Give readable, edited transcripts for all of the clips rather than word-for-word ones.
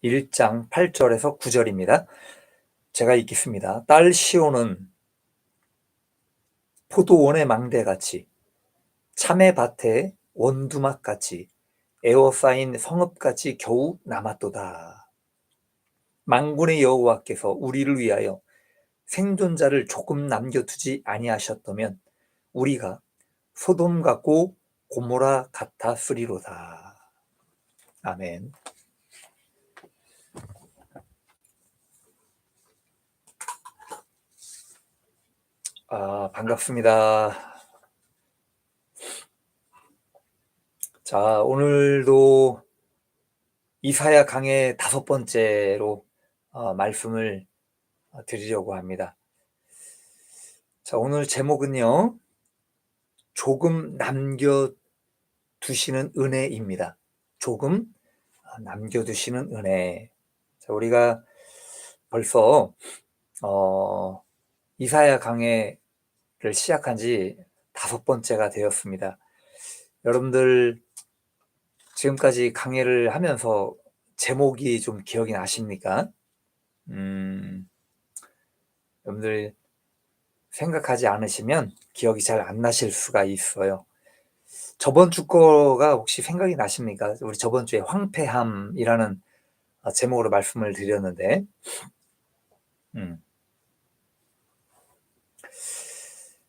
1장 8절에서 9절입니다. 제가 읽겠습니다. 딸 시온은 포도원의 망대같이 참외밭의 원두막같이 에워싸인 성읍같이 겨우 남았도다. 만군의 여호와께서 우리를 위하여 생존자를 조금 남겨두지 아니하셨다면 우리가 소돔 같고 고모라 같았으리로다. 아멘. 반갑습니다. 자, 오늘도 이사야 강의 5번째로 말씀을 드리려고 합니다. 자, 오늘 제목은요, 조금 남겨두시는 은혜입니다. 조금 남겨두시는 은혜. 자, 우리가 벌써 이사야 강해를 시작한 지 5번째가 되었습니다. 여러분들 지금까지 강해를 하면서 제목이 좀 기억이 나십니까? 여러분들 생각하지 않으시면 기억이 잘 안 나실 수가 있어요. 저번 주 거가 혹시 생각이 나십니까? 우리 저번 주에 황폐함이라는 제목으로 말씀을 드렸는데,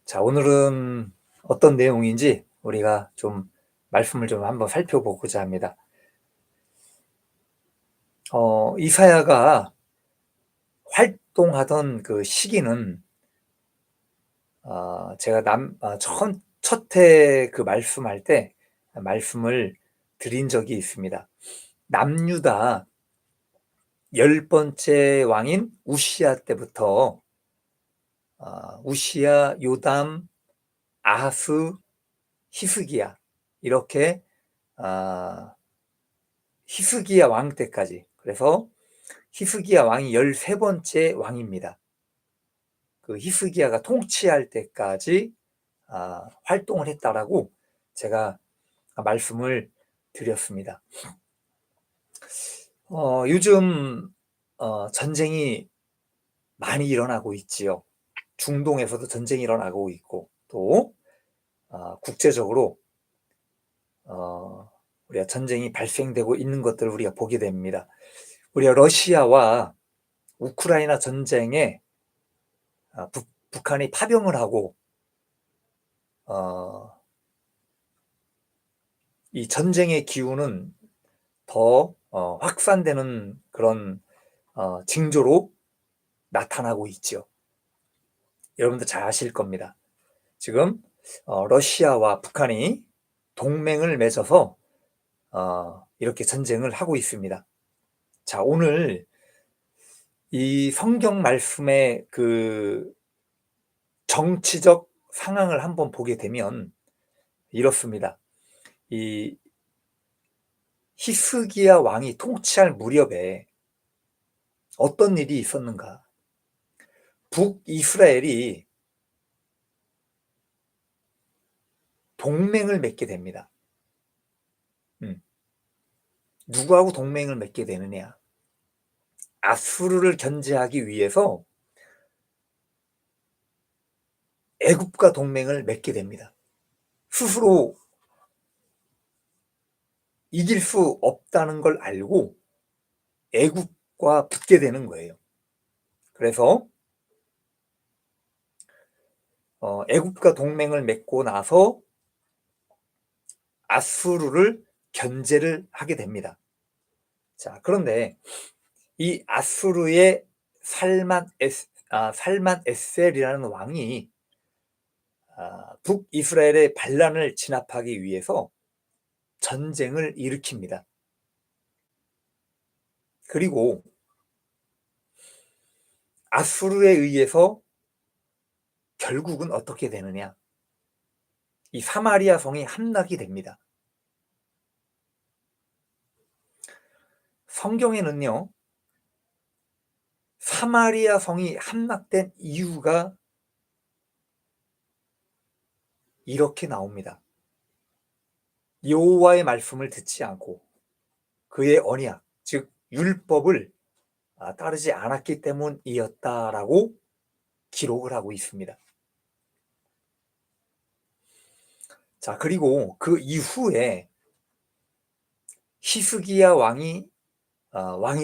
자, 오늘은 어떤 내용인지 우리가 좀 말씀을 좀 한번 살펴보고자 합니다. 이사야가 활동하던 그 시기는 제가 첫 해 그 말씀할 때 말씀을 드린 적이 있습니다. 남유다 10번째 왕인 우시야 때부터 우시야, 요담, 아하스, 히스기야 이렇게 히스기야 왕 때까지, 그래서 히스기야 왕이 13번째 왕입니다. 그 히스기야가 통치할 때까지 활동을 했다라고 제가 말씀을 드렸습니다. 요즘 전쟁이 많이 일어나고 있지요. 중동에서도 전쟁이 일어나고 있고, 또 국제적으로 우리가 전쟁이 발생되고 있는 것들을 우리가 보게 됩니다. 우리가 러시아와 우크라이나 전쟁에 북한이 파병을 하고 이 전쟁의 기운은 더 확산되는 그런 징조로 나타나고 있죠. 여러분들 잘 아실 겁니다. 지금 러시아와 북한이 동맹을 맺어서 이렇게 전쟁을 하고 있습니다. 자, 오늘 이 성경 말씀의 그 정치적 상황을 한번 보게 되면 이렇습니다. 이 히스기야 왕이 통치할 무렵에 어떤 일이 있었는가? 북이스라엘이 동맹을 맺게 됩니다. 누구하고 동맹을 맺게 되느냐? 아수르를 견제하기 위해서 애굽과 동맹을 맺게 됩니다. 스스로 이길 수 없다는 걸 알고 애굽과 붙게 되는 거예요. 그래서 애굽과 동맹을 맺고 나서 아수르를 견제를 하게 됩니다. 자, 그런데 이 아수르의 살만 에셀이라는 왕이 북이스라엘의 반란을 진압하기 위해서 전쟁을 일으킵니다. 그리고 아수르에 의해서 결국은 어떻게 되느냐? 이 사마리아 성이 함락이 됩니다. 성경에는요, 사마리아 성이 함락된 이유가 이렇게 나옵니다. 여호와의 말씀을 듣지 않고 그의 언약, 즉 율법을 따르지 않았기 때문이었다라고 기록을 하고 있습니다. 자, 그리고 그 이후에 히스기야 왕이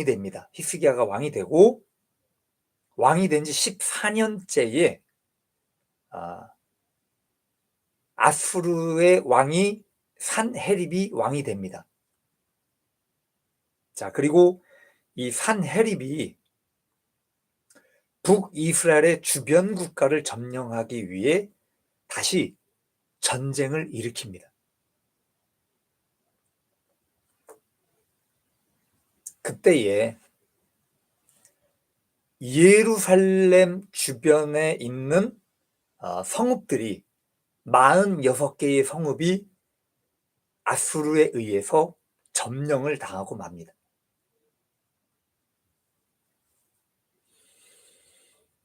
됩니다. 히스기야가 왕이 되고, 왕이 된 지 14년째에 아수르의 왕이 산헤립이 왕이 됩니다. 자, 그리고 이 산헤립이 북이스라엘의 주변 국가를 점령하기 위해 다시 전쟁을 일으킵니다. 그때에 예루살렘 주변에 있는 성읍들이 46개의 성읍이 아수르에 의해서 점령을 당하고 맙니다.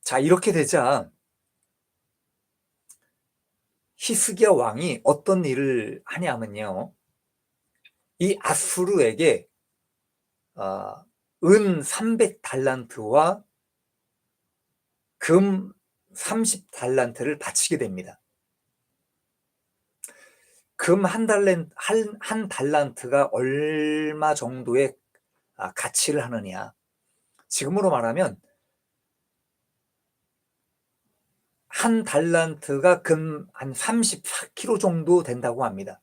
자, 이렇게 되자 히스기야 왕이 어떤 일을 하냐면요, 이 아수르에게 은 300달란트와 금 30달란트를 바치게 됩니다. 금 한 달란트가 얼마 정도의 가치를 하느냐, 지금으로 말하면 한 달란트가 금 한 34kg 정도 된다고 합니다.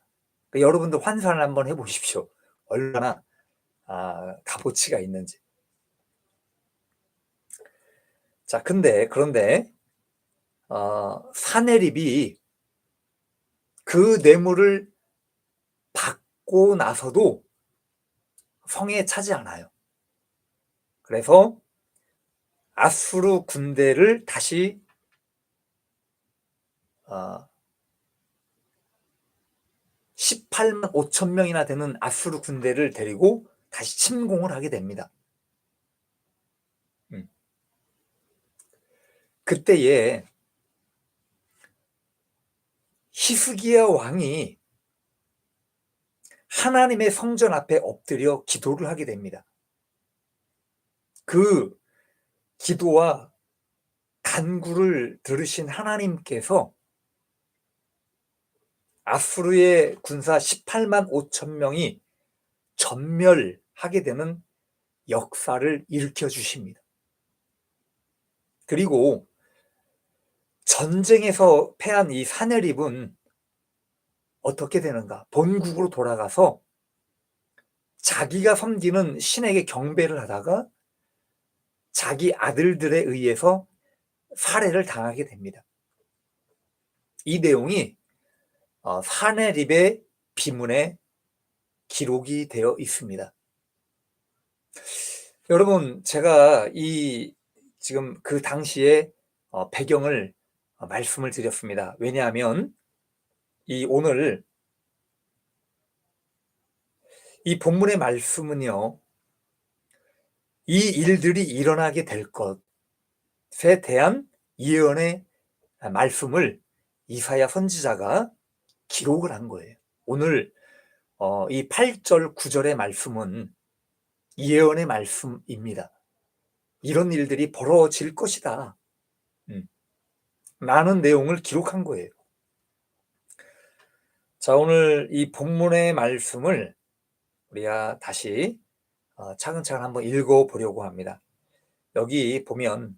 그러니까 여러분들 환산을 한번 해보십시오. 얼마나 값어치가 있는지. 자, 그런데 산헤립이 그 뇌물을 받고 나서도 성에 차지 않아요. 그래서 아수르 군대를 다시 18만 5천 명이나 되는 아수르 군대를 데리고 다시 침공을 하게 됩니다. 그때에 히스기야 왕이 하나님의 성전 앞에 엎드려 기도를 하게 됩니다. 그 기도와 간구를 들으신 하나님께서 아수르의 군사 18만 5천 명이 전멸하게 되는 역사를 일으켜 주십니다. 그리고 전쟁에서 패한 이 산헤립은 어떻게 되는가? 본국으로 돌아가서 자기가 섬기는 신에게 경배를 하다가 자기 아들들에 의해서 살해를 당하게 됩니다. 이 내용이 산헤립의 비문에 기록이 되어 있습니다. 여러분, 제가 지금 그 당시에 배경을 말씀을 드렸습니다. 왜냐하면 오늘 이 본문의 말씀은요, 이 일들이 일어나게 될 것에 대한 예언의 말씀을 이사야 선지자가 기록을 한 거예요. 오늘 이 8절 9절의 말씀은 예언의 말씀입니다. 이런 일들이 벌어질 것이다 라는 내용을 기록한 거예요. 자, 오늘 이 본문의 말씀을 우리가 다시 차근차근 한번 읽어보려고 합니다. 여기 보면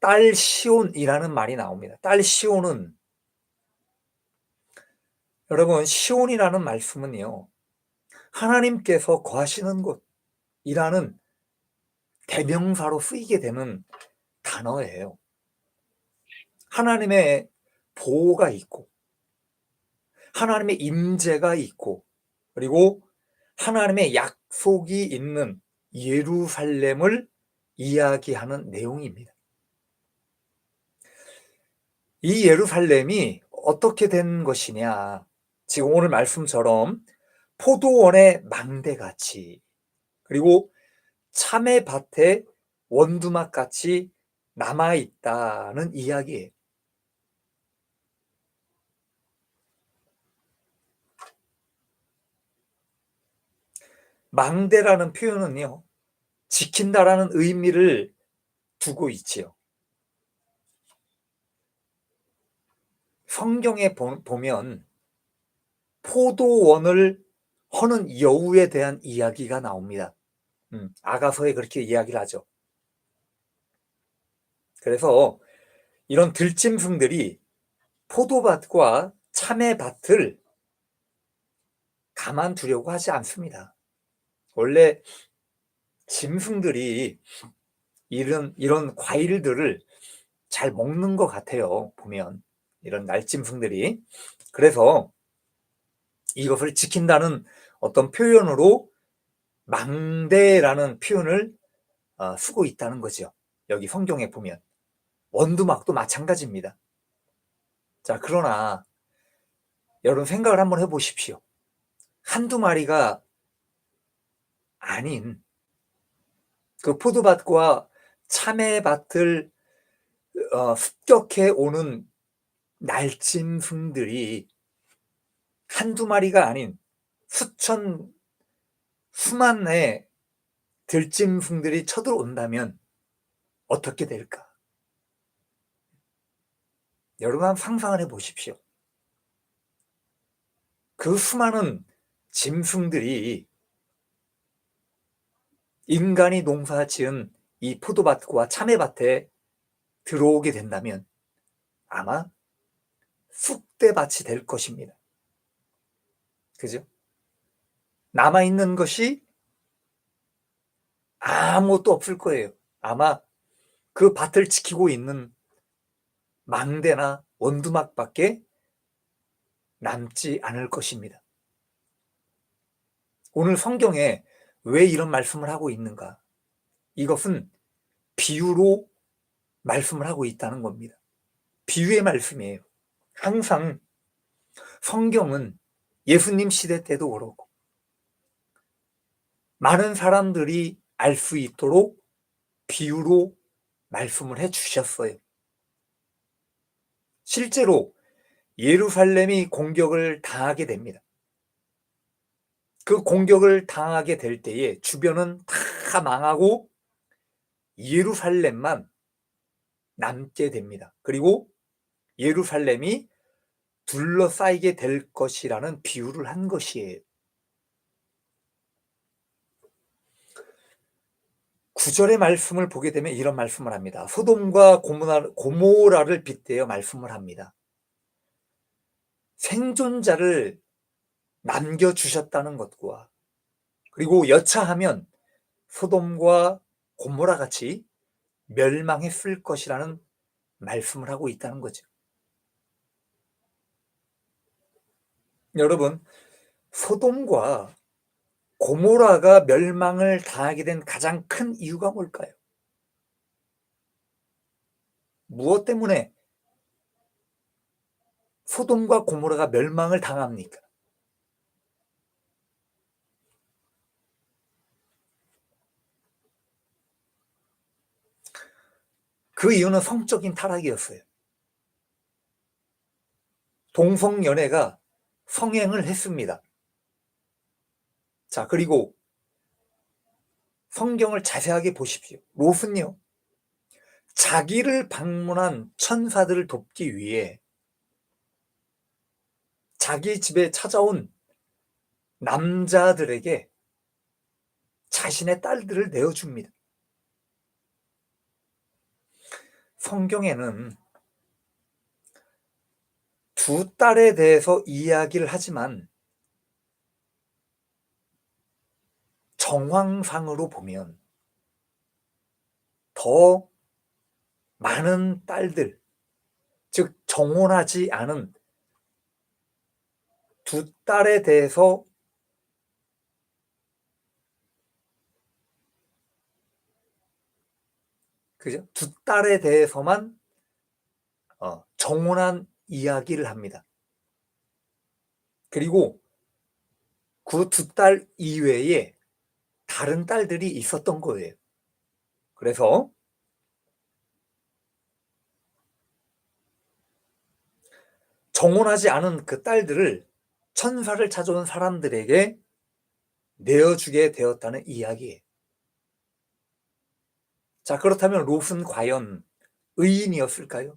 딸 시온이라는 말이 나옵니다. 딸 시온은, 여러분, 시온이라는 말씀은요, 하나님께서 거하시는 곳이라는 대명사로 쓰이게 되는 단어예요. 하나님의 보호가 있고 하나님의 임재가 있고 그리고 하나님의 약속이 있는 예루살렘을 이야기하는 내용입니다. 이 예루살렘이 어떻게 된 것이냐, 지금 오늘 말씀처럼 포도원의 망대같이 그리고 참외밭의 원두막같이 남아있다는 이야기예요. 망대라는 표현은요, 지킨다라는 의미를 두고 있지요. 성경에 보면 포도원을 허는 여우에 대한 이야기가 나옵니다. 아가서에 그렇게 이야기를 하죠. 그래서 이런 들짐승들이 포도밭과 참외밭을 가만두려고 하지 않습니다. 원래 짐승들이 이런 과일들을 잘 먹는 것 같아요. 보면 이런 날짐승들이. 그래서 이것을 지킨다는 어떤 표현으로 망대라는 표현을 쓰고 있다는 거죠. 여기 성경에 보면 원두막도 마찬가지입니다. 자, 그러나 여러분 생각을 한번 해보십시오. 한두 마리가 아닌 그 포도밭과 참외밭을 습격해 오는 날짐승들이 한두 마리가 아닌 수만의 들짐승들이 쳐들어온다면 어떻게 될까? 여러분 한번 상상을 해보십시오. 그 수많은 짐승들이 인간이 농사 지은 이 포도밭과 참외밭에 들어오게 된다면 아마 쑥대밭이 될 것입니다. 그죠? 남아있는 것이 아무것도 없을 거예요. 아마 그 밭을 지키고 있는 망대나 원두막밖에 남지 않을 것입니다. 오늘 성경에 왜 이런 말씀을 하고 있는가? 이것은 비유로 말씀을 하고 있다는 겁니다. 비유의 말씀이에요. 항상 성경은 예수님 시대 때도 그렇고 많은 사람들이 알 수 있도록 비유로 말씀을 해 주셨어요. 실제로 예루살렘이 공격을 당하게 됩니다. 그 공격을 당하게 될 때에 주변은 다 망하고 예루살렘만 남게 됩니다. 그리고 예루살렘이 둘러싸이게 될 것이라는 비유를 한 것이에요. 9절의 말씀을 보게 되면 이런 말씀을 합니다. 소돔과 고모라를 빗대어 말씀을 합니다. 생존자를 남겨주셨다는 것과 그리고 여차하면 소돔과 고모라 같이 멸망했을 것이라는 말씀을 하고 있다는 거죠. 여러분, 소돔과 고모라가 멸망을 당하게 된 가장 큰 이유가 뭘까요? 무엇 때문에 소돔과 고모라가 멸망을 당합니까? 그 이유는 성적인 타락이었어요. 동성연애가 성행을 했습니다. 자, 그리고 성경을 자세하게 보십시오. 롯은요, 자기를 방문한 천사들을 돕기 위해 자기 집에 찾아온 남자들에게 자신의 딸들을 내어줍니다. 성경에는 두 딸에 대해서 이야기를 하지만 정황상으로 보면 더 많은 딸들, 즉 정혼하지 않은 두 딸에 대해서 그죠? 두 딸에 대해서만 정혼한 이야기를 합니다. 그리고 그 두 딸 이외에 다른 딸들이 있었던 거예요. 그래서 정혼하지 않은 그 딸들을 천사를 찾아온 사람들에게 내어주게 되었다는 이야기예요. 자, 그렇다면 롯은 과연 의인이었을까요?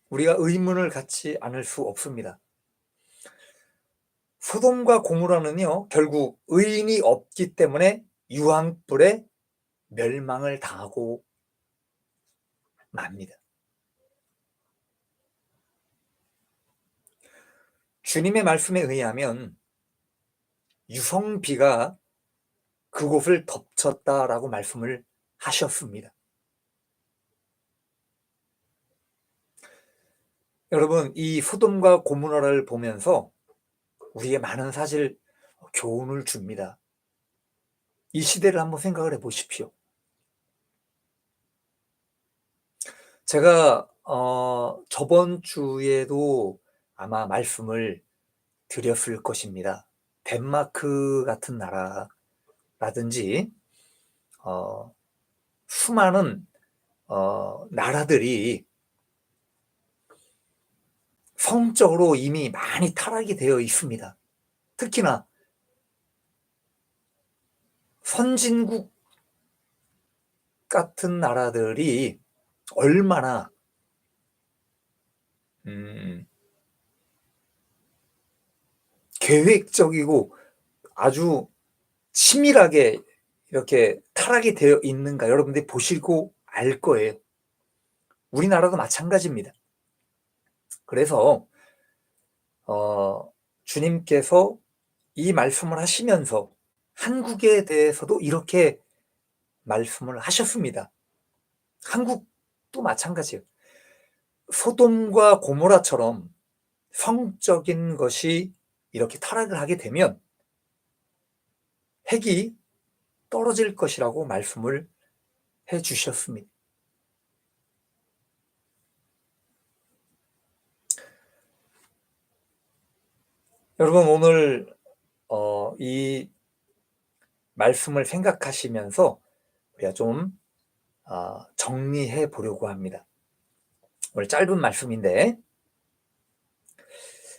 우리가 의문을 갖지 않을 수 없습니다. 소돔과 고모라는요, 결국 의인이 없기 때문에 유황불에 멸망을 당하고 맙니다. 주님의 말씀에 의하면 유성비가 그곳을 덮쳤다라고 말씀을 하셨습니다. 여러분, 이 소돔과 고모라를 보면서 우리에게 많은 사실 교훈을 줍니다. 이 시대를 한번 생각을 해보십시오. 제가 저번 주에도 아마 말씀을 드렸을 것입니다. 덴마크 같은 나라라든지 수많은 나라들이 성적으로 이미 많이 타락이 되어 있습니다. 특히나 선진국 같은 나라들이 얼마나 계획적이고 아주 치밀하게 이렇게 타락이 되어 있는가 여러분들이 보시고 알 거예요. 우리나라도 마찬가지입니다. 그래서 주님께서 이 말씀을 하시면서 한국에 대해서도 이렇게 말씀을 하셨습니다. 한국도 마찬가지예요. 소돔과 고모라처럼 성적인 것이 이렇게 타락을 하게 되면 핵이 떨어질 것이라고 말씀을 해 주셨습니다. 여러분, 오늘 이 말씀을 생각하시면서 우리가 좀 정리해 보려고 합니다. 오늘 짧은 말씀인데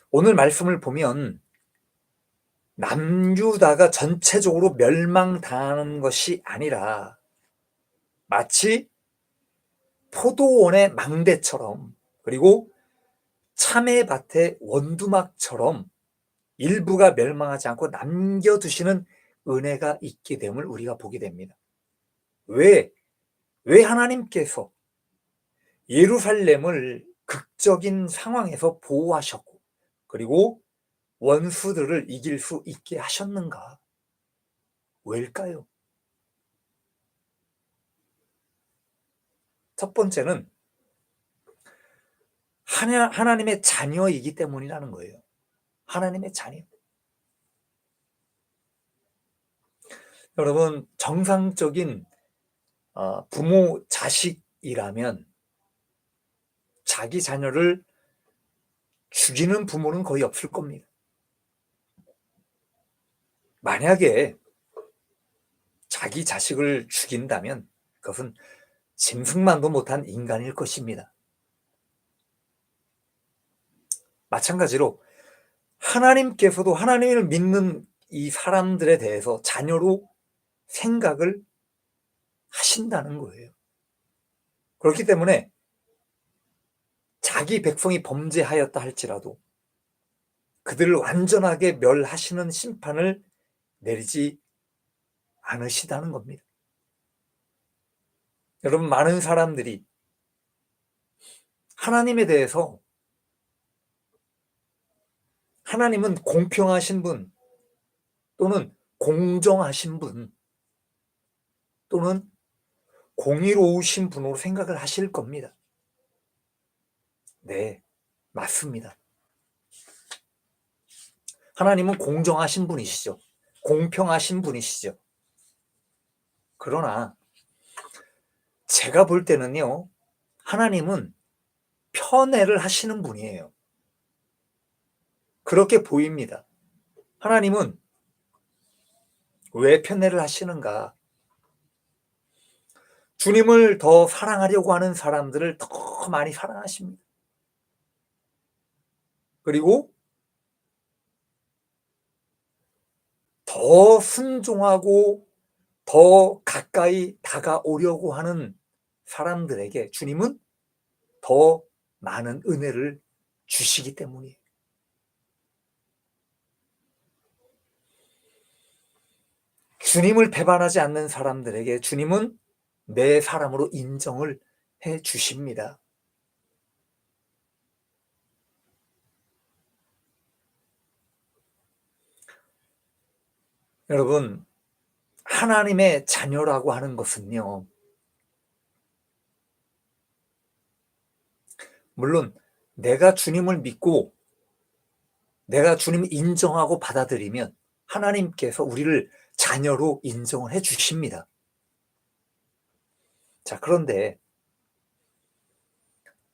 오늘 말씀을 보면 남유다가 전체적으로 멸망당하는 것이 아니라 마치 포도원의 망대처럼 그리고 참외밭의 원두막처럼 일부가 멸망하지 않고 남겨두시는 은혜가 있게 됨을 우리가 보게 됩니다. 왜 하나님께서 예루살렘을 극적인 상황에서 보호하셨고 그리고 원수들을 이길 수 있게 하셨는가? 왜일까요? 첫 번째는 하나님의 자녀이기 때문이라는 거예요. 하나님의 자녀. 여러분, 정상적인 부모 자식이라면 자기 자녀를 죽이는 부모는 거의 없을 겁니다. 만약에 자기 자식을 죽인다면 그것은 짐승만도 못한 인간일 것입니다. 마찬가지로 하나님께서도 하나님을 믿는 이 사람들에 대해서 자녀로 생각을 하신다는 거예요. 그렇기 때문에 자기 백성이 범죄하였다 할지라도 그들을 완전하게 멸하시는 심판을 내리지 않으시다는 겁니다. 여러분, 많은 사람들이 하나님에 대해서 하나님은 공평하신 분 또는 공정하신 분 또는 공의로우신 분으로 생각을 하실 겁니다. 네, 맞습니다. 하나님은 공정하신 분이시죠. 공평하신 분이시죠. 그러나 제가 볼 때는요, 하나님은 편애를 하시는 분이에요. 그렇게 보입니다. 하나님은 왜 편애를 하시는가? 주님을 더 사랑하려고 하는 사람들을 더 많이 사랑하십니다. 그리고 더 순종하고 더 가까이 다가오려고 하는 사람들에게 주님은 더 많은 은혜를 주시기 때문이에요. 주님을 배반하지 않는 사람들에게 주님은 내 사람으로 인정을 해 주십니다. 여러분, 하나님의 자녀라고 하는 것은요, 물론 내가 주님을 믿고 내가 주님을 인정하고 받아들이면 하나님께서 우리를 자녀로 인정을 해 주십니다. 자, 그런데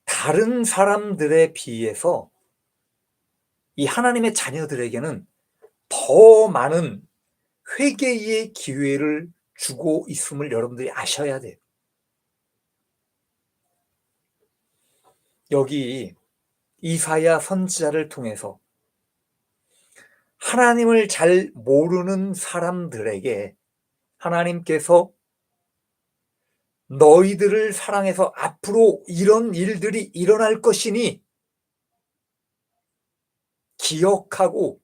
다른 사람들에 비해서 이 하나님의 자녀들에게는 더 많은 회개의 기회를 주고 있음을 여러분들이 아셔야 돼요. 여기 이사야 선지자를 통해서 하나님을 잘 모르는 사람들에게 하나님께서 너희들을 사랑해서 앞으로 이런 일들이 일어날 것이니 기억하고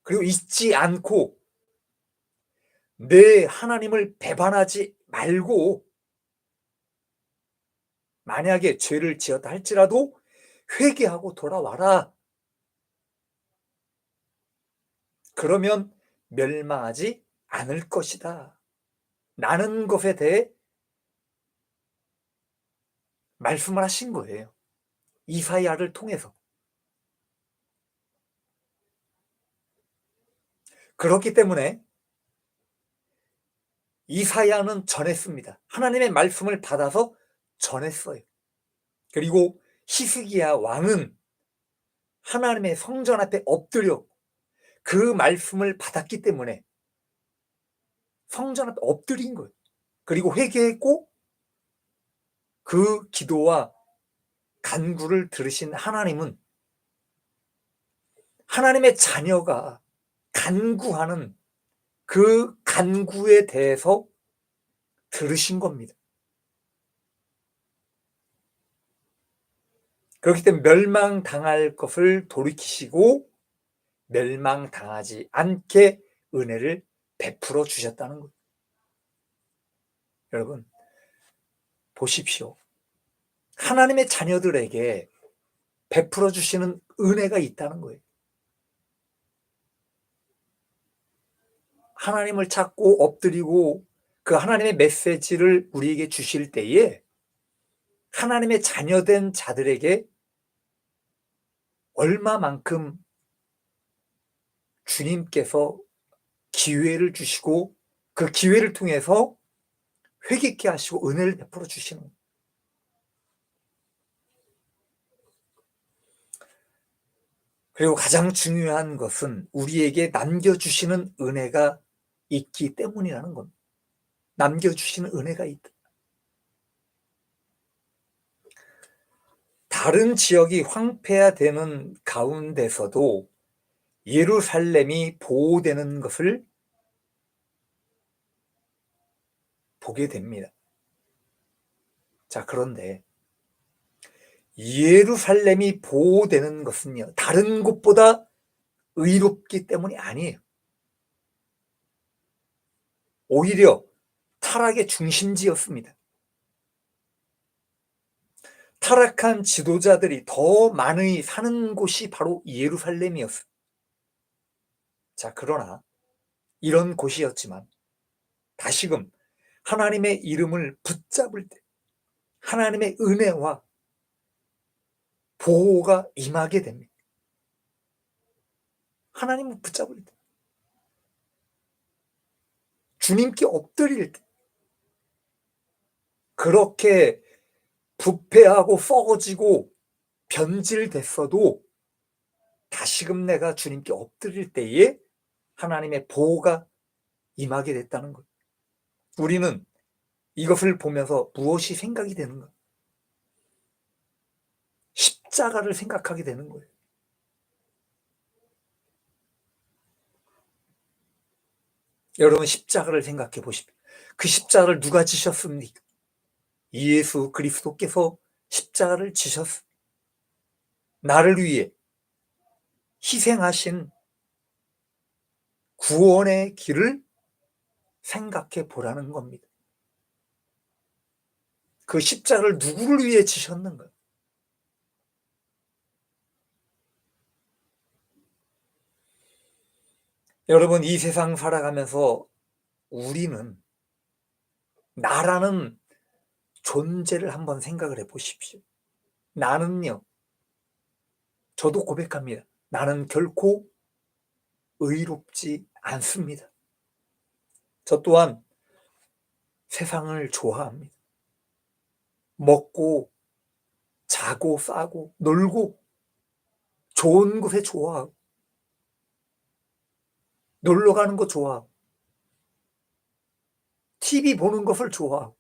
그리고 잊지 않고 내 하나님을 배반하지 말고 만약에 죄를 지었다 할지라도 회개하고 돌아와라. 그러면 멸망하지 않을 것이다. 라는 것에 대해 말씀을 하신 거예요. 이사야를 통해서. 그렇기 때문에 이사야는 전했습니다. 하나님의 말씀을 받아서 전했어요. 그리고 히스기야 왕은 하나님의 성전 앞에 엎드려 그 말씀을 받았기 때문에 성전 앞에 엎드린 거예요. 그리고 회개했고 그 기도와 간구를 들으신 하나님은 하나님의 자녀가 간구하는 그 간구에 대해서 들으신 겁니다. 그렇기 때문에 멸망당할 것을 돌이키시고 멸망당하지 않게 은혜를 베풀어 주셨다는 거예요. 여러분, 보십시오. 하나님의 자녀들에게 베풀어 주시는 은혜가 있다는 거예요. 하나님을 찾고 엎드리고 그 하나님의 메시지를 우리에게 주실 때에 하나님의 자녀된 자들에게 얼마만큼 주님께서 기회를 주시고 그 기회를 통해서 회개케 하시고 은혜를 베풀어 주시는 거예요. 그리고 가장 중요한 것은 우리에게 남겨주시는 은혜가 있기 때문이라는 겁니다. 남겨주시는 은혜가 있다. 다른 지역이 황폐화되는 가운데서도 예루살렘이 보호되는 것을 보게 됩니다. 자, 그런데 예루살렘이 보호되는 것은요, 다른 곳보다 의롭기 때문이 아니에요. 오히려 타락의 중심지였습니다. 타락한 지도자들이 더 많이 사는 곳이 바로 예루살렘이었어요. 자, 그러나 이런 곳이었지만 다시금 하나님의 이름을 붙잡을 때 하나님의 은혜와 보호가 임하게 됩니다. 하나님을 붙잡을 때, 주님께 엎드릴 때, 그렇게 부패하고 썩어지고 변질됐어도 다시금 내가 주님께 엎드릴 때에 하나님의 보호가 임하게 됐다는 것. 우리는 이것을 보면서 무엇이 생각이 되는가? 십자가를 생각하게 되는 거예요. 여러분 십자가를 생각해 보십시오. 그 십자가를 누가 지셨습니까? 예수 그리스도께서 십자가를 지셨습니다. 나를 위해 희생하신 구원의 길을 생각해 보라는 겁니다. 그 십자가를 누구를 위해 지셨는가? 여러분, 이 세상 살아가면서 우리는 나라는 존재를 한번 생각을 해 보십시오. 나는요, 저도 고백합니다. 나는 결코 의롭지 않습니다. 저 또한 세상을 좋아합니다. 먹고, 자고, 싸고, 놀고, 좋은 곳에 좋아하고, 놀러 가는 거 좋아하고, TV 보는 것을 좋아하고,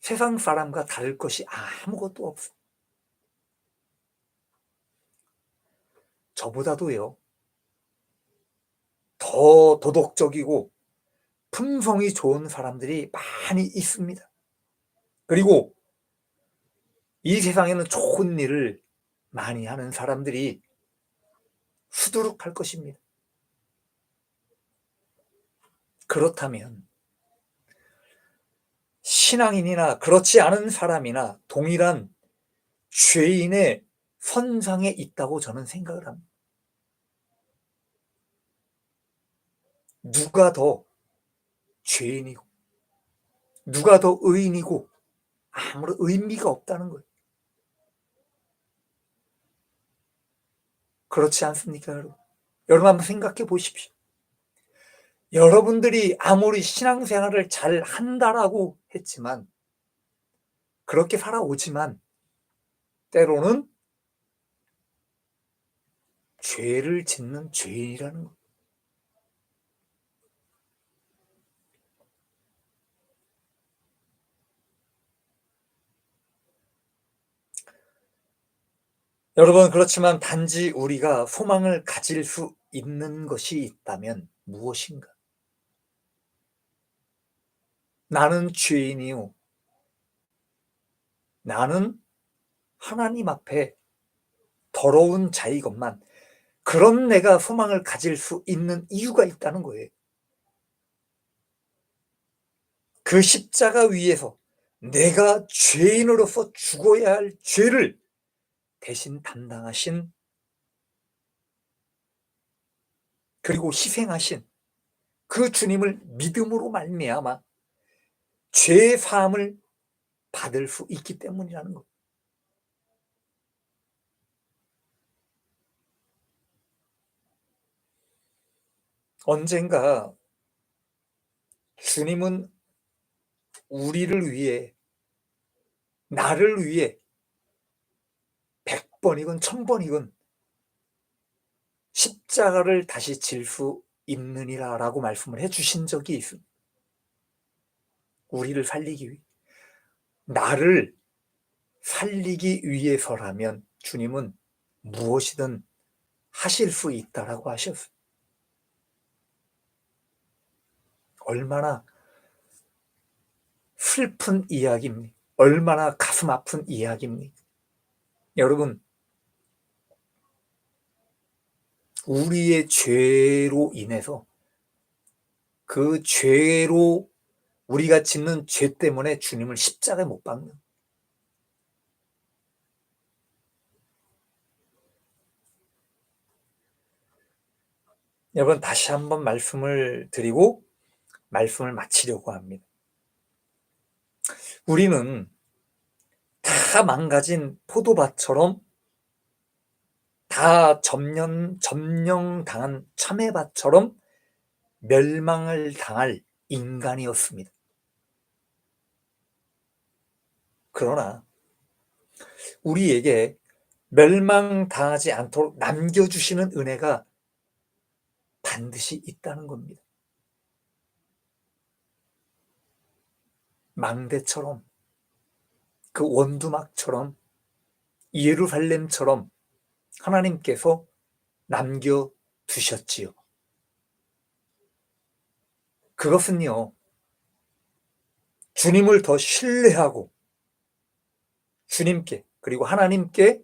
세상 사람과 다를 것이 아무것도 없어. 저보다도요, 더 도덕적이고 품성이 좋은 사람들이 많이 있습니다. 그리고 이 세상에는 좋은 일을 많이 하는 사람들이 수두룩할 것입니다. 그렇다면 신앙인이나 그렇지 않은 사람이나 동일한 죄인의 선상에 있다고 저는 생각을 합니다. 누가 더 죄인이고 누가 더 의인이고 아무런 의미가 없다는 거예요. 그렇지 않습니까, 여러분? 여러분 한번 생각해 보십시오. 여러분들이 아무리 신앙생활을 잘 한다라고 했지만 그렇게 살아오지만 때로는 죄를 짓는 죄인이라는 거. 여러분, 그렇지만 단지 우리가 소망을 가질 수 있는 것이 있다면 무엇인가? 나는 죄인이요. 나는 하나님 앞에 더러운 자이건만 그런 내가 소망을 가질 수 있는 이유가 있다는 거예요. 그 십자가 위에서 내가 죄인으로서 죽어야 할 죄를 대신 담당하신 그리고 희생하신 그 주님을 믿음으로 말미암아 죄 사함을 받을 수 있기 때문이라는 것. 언젠가 주님은 우리를 위해 나를 위해 100번이건 1000번이건 십자가를 다시 질 수 있느니라라고 말씀을 해 주신 적이 있습니다. 우리를 살리기 위해. 나를 살리기 위해서라면 주님은 무엇이든 하실 수 있다라고 하셨어요. 얼마나 슬픈 이야기입니까? 얼마나 가슴 아픈 이야기입니까? 여러분, 우리의 죄로 인해서 그 죄로 우리가 짓는 죄 때문에 주님을 십자가에 못 박는. 여러분, 다시 한번 말씀을 드리고 말씀을 마치려고 합니다. 우리는 다 망가진 포도밭처럼 다 점령당한 참외밭처럼 멸망을 당할 인간이었습니다. 그러나 우리에게 멸망당하지 않도록 남겨주시는 은혜가 반드시 있다는 겁니다. 망대처럼 그 원두막처럼 예루살렘처럼 하나님께서 남겨두셨지요. 그것은요, 주님을 더 신뢰하고 주님께 그리고 하나님께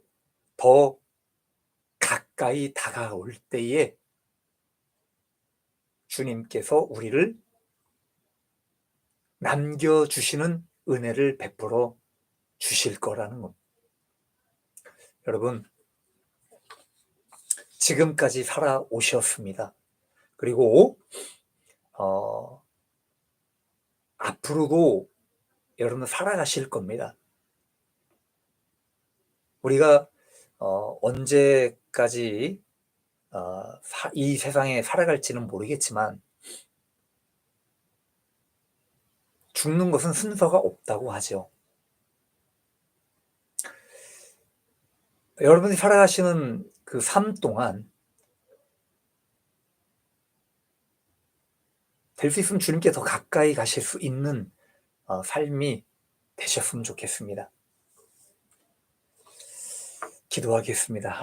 더 가까이 다가올 때에 주님께서 우리를 남겨주시는 은혜를 베풀어 주실 거라는 것. 여러분, 지금까지 살아오셨습니다. 그리고 앞으로도 여러분 살아가실 겁니다. 우리가 언제까지 이 세상에 살아갈지는 모르겠지만 죽는 것은 순서가 없다고 하죠. 여러분이 살아가시는 그 삶 동안 될 수 있으면 주님께 더 가까이 가실 수 있는 삶이 되셨으면 좋겠습니다. 기도하겠습니다.